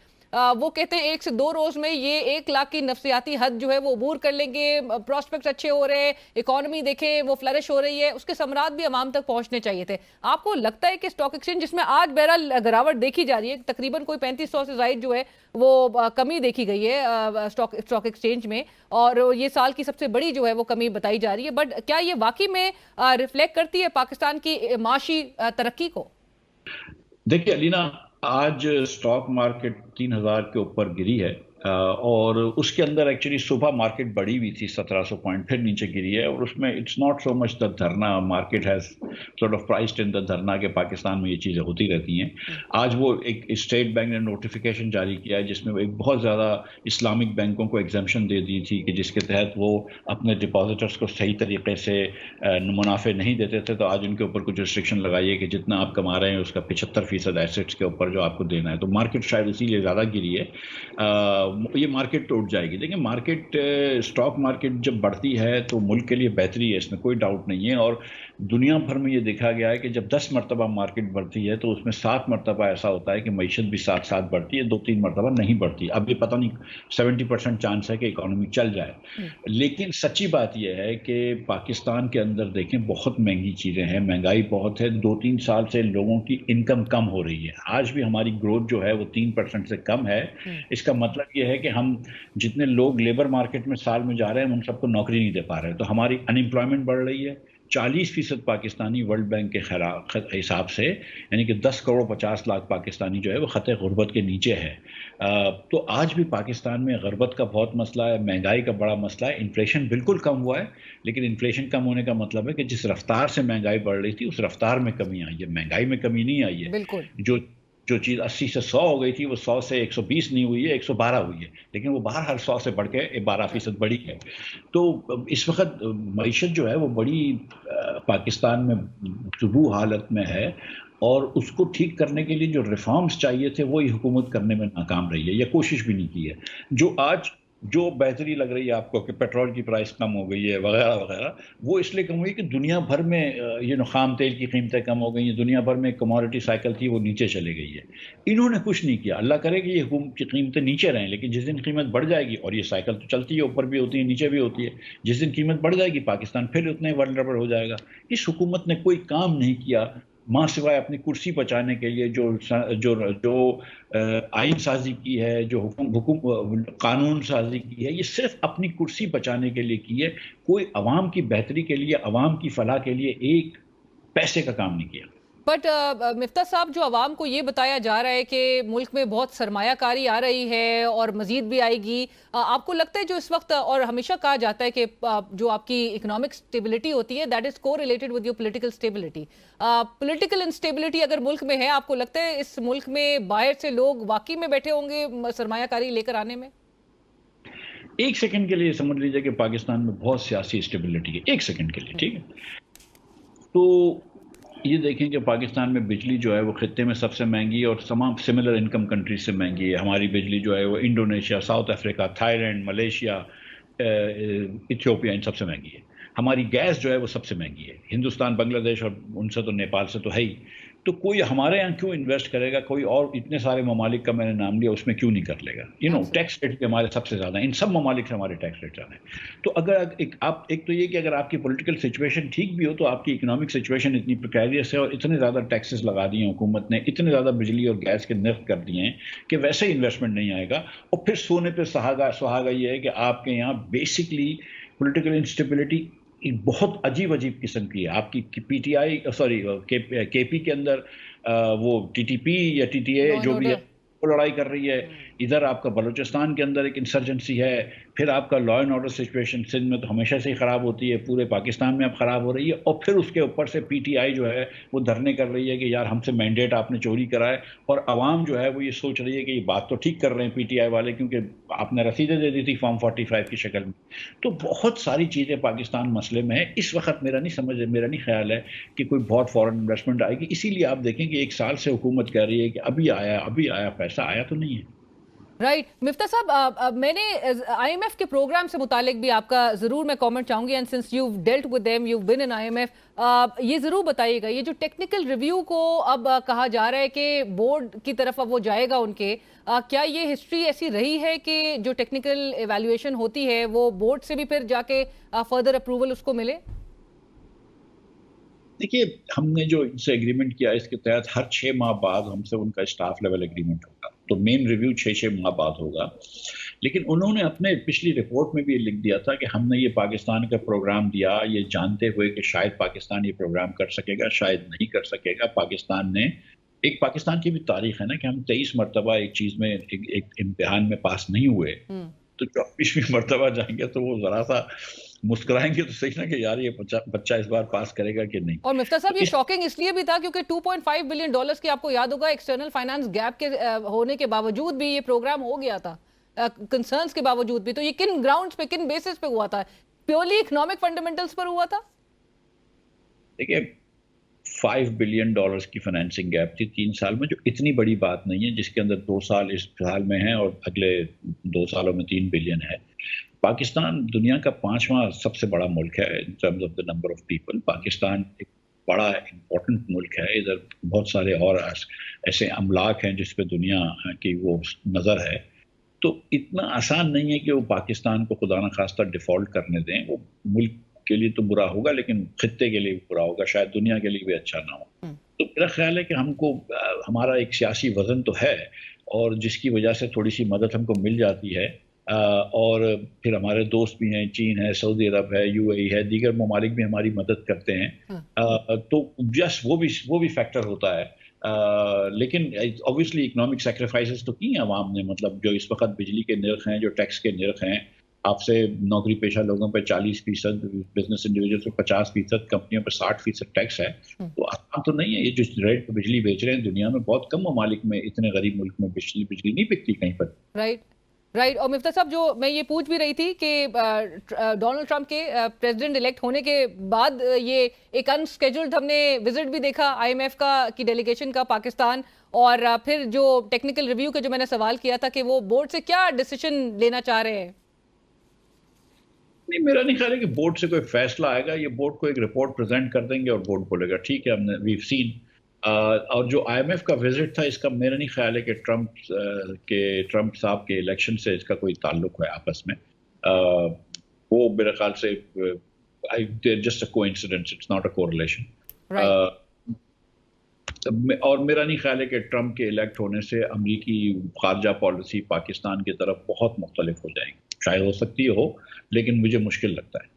وہ کہتے ہیں 1 سے 2 روز میں یہ 1 لاکھ کی نفسیاتی حد جو ہے وہ عبور کر لیں گے. پراسپیکٹس اچھے ہو رہے ہیں، اکانومی دیکھیں وہ فلرش ہو رہی ہے، اس کے ثمرات بھی عوام تک پہنچنے چاہیے تھے. آپ کو لگتا ہے کہ اسٹاک ایکسچینج جس میں آج بہرحال گراوٹ دیکھی جا رہی ہے، تقریباً کوئی 3500 سے زائد جو ہے وہ کمی دیکھی گئی ہے اسٹاک ایکسچینج میں، اور یہ سال کی سب سے بڑی جو ہے وہ کمی بتائی جا رہی ہے، بٹ کیا یہ واقعی میں ریفلیکٹ کرتی ہے پاکستان کی معاشی ترقی کو؟ دیکھیے علینا، آج اسٹاک مارکیٹ 3000 کے اوپر گری ہے اور اس کے اندر ایکچولی صبح مارکیٹ بڑی ہوئی تھی 1700 پوائنٹ، پھر نیچے گری ہے. اور اس میں it's not so much the dharna, market has sort of priced in the dharna کہ پاکستان میں یہ چیزیں ہوتی رہتی ہیں. آج وہ ایک اسٹیٹ بینک نے نوٹیفیکیشن جاری کیا ہے جس میں ایک بہت زیادہ اسلامک بینکوں کو ایگزمپشن دے دی تھی کہ جس کے تحت وہ اپنے ڈپازیٹرس کو صحیح طریقے سے منافع نہیں دیتے تھے. تو آج ان کے اوپر کچھ ریسٹرکشن لگائی ہے کہ جتنا آپ کما رہے ہیں اس کا 75% ایسیٹس کے اوپر جو آپ کو دینا ہے. تو مارکیٹ شاید اسی لیے زیادہ گری ہے. یہ مارکیٹ ٹوٹ جائے گی. دیکھیں مارکیٹ، اسٹاک مارکیٹ جب بڑھتی ہے تو ملک کے لیے بہتری ہے، اس میں کوئی ڈاؤٹ نہیں ہے. اور دنیا بھر میں یہ دیکھا گیا ہے کہ جب 10 مرتبہ مارکیٹ بڑھتی ہے تو اس میں 7 مرتبہ ایسا ہوتا ہے کہ معیشت بھی ساتھ ساتھ بڑھتی ہے، 2-3 مرتبہ نہیں بڑھتی. اب یہ پتہ نہیں 70% چانس ہے کہ اکانومی چل جائے. لیکن سچی بات یہ ہے کہ پاکستان کے اندر دیکھیں بہت مہنگی چیزیں ہیں، مہنگائی بہت ہے. 2-3 سال سے لوگوں کی انکم کم ہو رہی ہے. آج بھی ہماری گروتھ جو ہے وہ 3% سے کم ہے. اس کا مطلب یہ ہے کہ ہم جتنے لوگ لیبر مارکیٹ میں سال میں جا رہے ہیں ان سب کو نوکری نہیں دے پا رہے. تو ہماری ان امپلائمنٹ بڑھ رہی ہے. 40% پاکستانی ورلڈ بینک کے حساب سے، یعنی کہ 10 کروڑ 50 لاکھ پاکستانی جو ہے وہ خط غربت کے نیچے ہے. تو آج بھی پاکستان میں غربت کا بہت مسئلہ ہے، مہنگائی کا بڑا مسئلہ ہے. انفلیشن بالکل کم ہوا ہے، لیکن انفلیشن کم ہونے کا مطلب ہے کہ جس رفتار سے مہنگائی بڑھ رہی تھی اس رفتار میں کمی آئی ہے، مہنگائی میں کمی نہیں آئی ہے. جو چیز 80 سے 100 ہو گئی تھی وہ 100 سے 120 نہیں ہوئی ہے، 112 ہوئی ہے، لیکن وہ بہرحال 100 سے بڑھ کے 12% بڑھی ہے. تو اس وقت معیشت جو ہے وہ بڑی پاکستان میں مشبوہ حالت میں ہے، اور اس کو ٹھیک کرنے کے لیے جو ریفارمز چاہیے تھے وہی حکومت کرنے میں ناکام رہی ہے یا کوشش بھی نہیں کی ہے. جو آج جو بہتری لگ رہی ہے آپ کو کہ پیٹرول کی پرائس کم ہو گئی ہے وغیرہ وغیرہ، وہ اس لیے کم ہوئی کہ دنیا بھر میں خام تیل کی قیمتیں کم ہو گئی ہیں، دنیا بھر میں کموڈٹی سائیکل تھی وہ نیچے چلے گئی ہے. انہوں نے کچھ نہیں کیا. اللہ کرے کہ یہ حکومت کی قیمتیں نیچے رہیں، لیکن جس دن قیمت بڑھ جائے گی، اور یہ سائیکل تو چلتی ہے، اوپر بھی ہوتی ہے نیچے بھی ہوتی ہے، جس دن قیمت بڑھ جائے گی پاکستان پھر اتنے ولنریبل ہو جائے گا. اس حکومت نے کوئی کام نہیں کیا ماں سوائے اپنی کرسی بچانے کے لیے جو آئین سازی کی ہے، جو قانون سازی کی ہے، یہ صرف اپنی کرسی بچانے کے لیے کی ہے. کوئی عوام کی بہتری کے لیے، عوام کی فلاح کے لیے ایک پیسے کا کام نہیں کیا. بٹ مفتاح صاحب، جو عوام کو یہ بتایا جا رہا ہے کہ ملک میں بہت سرمایہ کاری آ رہی ہے اور مزید بھی آئے گی، آپ کو لگتا ہے جو اس وقت، اور ہمیشہ کہا جاتا ہے کہ جو آپ کی اکنامک سٹیبلٹی ہوتی ہے دیٹ از کو related with your political stability, political instability اگر ملک میں ہے، آپ کو لگتا ہے اس ملک میں باہر سے لوگ واقعی میں بیٹھے ہوں گے سرمایہ کاری لے کر آنے میں؟ ایک سیکنڈ کے لیے سمجھ لیجئے کہ پاکستان میں بہت سیاسی اسٹیبلٹی ہے، ایک سیکنڈ کے لیے، ٹھیک ہے. تو یہ دیکھیں کہ پاکستان میں بجلی جو ہے وہ خطے میں سب سے مہنگی ہے اور تمام سملر انکم کنٹریز سے مہنگی ہے. ہماری بجلی جو ہے وہ Indonesia, South Africa, Thailand, Malaysia, Ethiopia, ان سب سے مہنگی ہے. ہماری گیس جو ہے وہ سب سے مہنگی ہے. ہندوستان، بنگلہ دیش اور ان سے تو نیپال سے تو ہے ہی. تو کوئی ہمارے یہاں کیوں انویسٹ کرے گا؟ کوئی اور اتنے سارے ممالک کا میں نے نام لیا، اس میں کیوں نہیں کر لے گا؟ ٹیکس ریٹ بھی ہمارے سب سے زیادہ ہیں، ان سب ممالک سے ہمارے ٹیکس ریٹ زیادہ ہیں. تو اگر ایک تو یہ کہ اگر آپ کی پولیٹیکل سچویشن ٹھیک بھی ہو تو آپ کی اکنامک سچویشن اتنی پریکیریس ہے اور اتنے زیادہ ٹیکسز لگا دیے ہیں حکومت نے، اتنے زیادہ بجلی اور گیس کے نرخ کر دیے ہیں کہ ویسے ہی انویسٹمنٹ نہیں آئے گا. اور پھر سونے پہ سہاگا یہ ہے کہ آپ کے یہاں بیسکلی پولیٹیکل انسٹیبلٹی بہت عجیب قسم کی ہے. آپ کی پی ٹی آئی کے پی کے اندر وہ ٹی ٹی پی یا ٹی ٹی اے جو بھی ہے وہ لڑائی کر رہی ہے. ادھر آپ کا بلوچستان کے اندر ایک انسرجنسی ہے. پھر آپ کا law and order situation Sindh میں تو ہمیشہ سے ہی خراب ہوتی ہے، پورے پاکستان میں اب خراب ہو رہی ہے. اور پھر اس کے اوپر سے پی ٹی آئی جو ہے وہ دھرنے کر رہی ہے کہ یار ہم سے مینڈیٹ آپ نے چوری کرا ہے. اور عوام جو ہے وہ یہ سوچ رہی ہے کہ یہ بات تو ٹھیک کر رہے ہیں پی ٹی آئی والے، کیونکہ آپ نے رسیدیں دے دی تھی فارم 45 کی شکل میں. تو بہت ساری چیزیں پاکستان مسئلے میں ہے. اس وقت میرا نہیں خیال ہے کہ کوئی بہت فورن انویسٹمنٹ آئے گی. اسی لیے آپ دیکھیں کہ 1 سال سے حکومت کہہ رہی ہے کہ ابھی آیا پیسہ، آیا تو نہیں ہے. رائٹ. مفتاح صاحب، میں نے آئی ایم ایف کے پروگرام سے متعلق بھی آپ کا ضرور میں کامنٹ چاہوں گی، and since you dealt with them, you been in I M F, یہ ضرور بتائیے گا یہ جو ٹیکنیکل ریویو کو اب کہا جا رہا ہے کہ بورڈ کی طرف اب وہ جائے گا ان کے، کیا یہ ہسٹری ایسی رہی ہے کہ جو ٹیکنیکل ایویلویشن ہوتی ہے وہ بورڈ سے بھی پھر جا کے فردر اپروول اس کو ملے؟ دیکھیے، ہم نے جو ان سے ایگریمنٹ کیا اس کے تحت ہر 6 ماہ بعد ہم سے ان کا اسٹاف لیول ایگریمنٹ ہوگا. تو مین ریویو 6 ماہ بعد ہوگا. لیکن انہوں نے اپنے پچھلی رپورٹ میں بھی یہ لکھ دیا تھا کہ ہم نے یہ پاکستان کا پروگرام دیا یہ جانتے ہوئے کہ شاید پاکستان یہ پروگرام کر سکے گا، شاید نہیں کر سکے گا. پاکستان کی بھی تاریخ ہے نا کہ ہم 23 مرتبہ ایک چیز میں ایک امتحان میں پاس نہیں ہوئے، تو 24ویں مرتبہ جائیں گے تو وہ ذرا سا مسکرائیں گے تو صحیح نا کہ یار یہ بچہ اس بار پاس کرے گا کہ نہیں. اور مفتاح صاحب، یہ شاکنگ اس لیے بھی تھا کیونکہ $2.5 بلین کی آپ کو یاد ہوگا ایکسٹرنل فائنانس گیپ کے ہونے کے باوجود بھی یہ پروگرام ہو گیا تھا، کنسرنز کے باوجود بھی. تو یہ کن گراؤنڈز پہ، کن بیسس پہ ہوا تھا؟ پیورلی اکنامک فنڈامنٹلز پر ہوا تھا؟ دیکھیے، $5 بلین کی فائنینسنگ گیپ تھی 3 سال میں، جو اتنی بڑی بات نہیں ہے، جس کے اندر 2 سال اس سال میں ہیں اور اگلے 2 سالوں میں 3 بلین ہے. پاکستان دنیا کا 5واں سب سے بڑا ملک ہے in terms of the number of people. Pakistan ایک بڑا امپورٹنٹ ملک ہے. ادھر بہت سارے اور ایسے املاک ہیں جس پہ دنیا کی وہ نظر ہے. تو اتنا آسان نہیں ہے کہ وہ پاکستان کو خدا نخواستہ ڈیفالٹ کرنے دیں. وہ ملک کے لیے تو برا ہوگا لیکن خطے کے لیے بھی برا ہوگا، شاید دنیا کے لیے بھی اچھا نہ ہو. تو میرا خیال ہے کہ ہم کو ہمارا ایک سیاسی وزن تو ہے اور جس کی وجہ سے تھوڑی سی مدد ہم کو مل جاتی ہے. اور پھر ہمارے دوست بھی ہیں، چین ہے، سعودی عرب ہے، یو اے ای ہے، دیگر ممالک بھی ہماری مدد کرتے ہیں. تو جس وہ بھی فیکٹر ہوتا ہے. لیکن obviously اکنامک سیکریفائسز تو کی ہیں عوام نے. مطلب جو اس وقت بجلی کے نرخ ہیں، جو ٹیکس کے نرخ ہیں، آپ سے نوکری پیشہ لوگوں پہ 40%، بزنس انڈیویجول پہ 50%، کمپنیوں پہ 60% ٹیکس ہے. تو آسان تو نہیں ہے. یہ جو ریٹ پہ بجلی بیچ رہے ہیں دنیا میں بہت کم ممالک میں، اتنے غریب ملک میں بجلی نہیں بکتی کہیں پر. رائٹ. اور مفتاح صاحب، جو میں یہ پوچھ بھی رہی تھی کہ ڈونلڈ ٹرمپ کے پریزیڈنٹ الیکٹ ہونے کے بعد یہ ایک انسکیجولڈ ہم نے وزٹ بھی دیکھا IMF کی ڈیلیگیشن کا پاکستان، اور پھر جو ٹیکنیکل ریویو کا جو میں نے سوال کیا تھا کہ وہ بورڈ سے کیا ڈیسیشن لینا چاہ رہے ہیں. نہیں، میرا نہیں خیال ہے کہ بورڈ سے کوئی فیصلہ آئے گا. یہ بورڈ کو ایک رپورٹ پریزنٹ کر دیں گے اور بورڈ بولے گا ٹھیک ہے ہم نے ویو سین. اور جو IMF کا وزٹ تھا اس کا میرا نہیں خیال ہے کہ ٹرمپ صاحب کے الیکشن سے اس کا کوئی تعلق ہے آپس میں. وہ میرے خیال سے just a coincidence, it's not a correlation. اور میرا نہیں خیال ہے کہ ٹرمپ کے الیکٹ ہونے سے امریکی خارجہ پالیسی پاکستان کی طرف بہت مختلف ہو جائے گی. شاید ہو سکتی ہو لیکن مجھے مشکل لگتا ہے.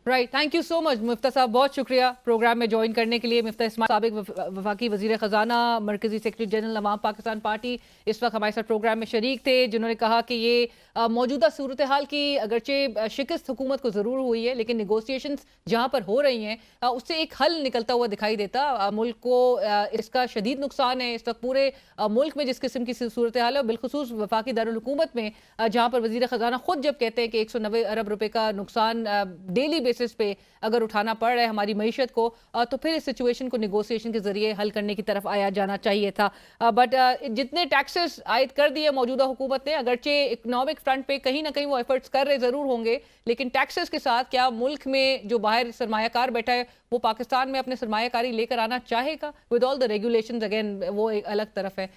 رائٹ. تھینک یو سو مچ مفتاح صاحب، بہت شکریہ پروگرام میں جوائن کرنے کے لیے. مفتاح اسماعیل، سابق وفاقی وزیر خزانہ، مرکزی سیکرٹری جنرل عوام پاکستان پارٹی، اس وقت ہمارے ساتھ پروگرام میں شریک تھے، جنہوں نے کہا کہ یہ موجودہ صورتحال کی اگرچہ شکست حکومت کو ضرور ہوئی ہے لیکن نیگوسیشنز جہاں پر ہو رہی ہیں اس سے ایک حل نکلتا ہوا دکھائی دیتا. ملک کو اس کا شدید نقصان ہے اس وقت پورے ملک میں جس قسم کی صورتحال ہے، بالخصوص وفاقی دارالحکومت میں جہاں پر وزیر خزانہ خود جب کہتے ہیں کہ 190 ارب روپے کا نقصان ڈیلی بیسس پہ اگر اٹھانا پڑ رہا ہے ہماری معیشت کو، تو پھر اس سچویشن کو نیگوسیشن کے ذریعے حل کرنے کی طرف آیا جانا چاہیے تھا. بٹ جتنے ٹیکسز عائد کر دیے موجودہ حکومت نے، اگرچہ اکنامک فرنٹ پہ کہیں نہ کہیں وہ ایفرٹس کر رہے ضرور ہوں گے، لیکن ٹیکسز کے ساتھ کیا ملک میں جو باہر سرمایہ کار بیٹھا ہے وہ پاکستان میں اپنے سرمایہ کاری لے کر آنا چاہے گا؟ With all the regulations, again وہ ایک الگ طرف ہے.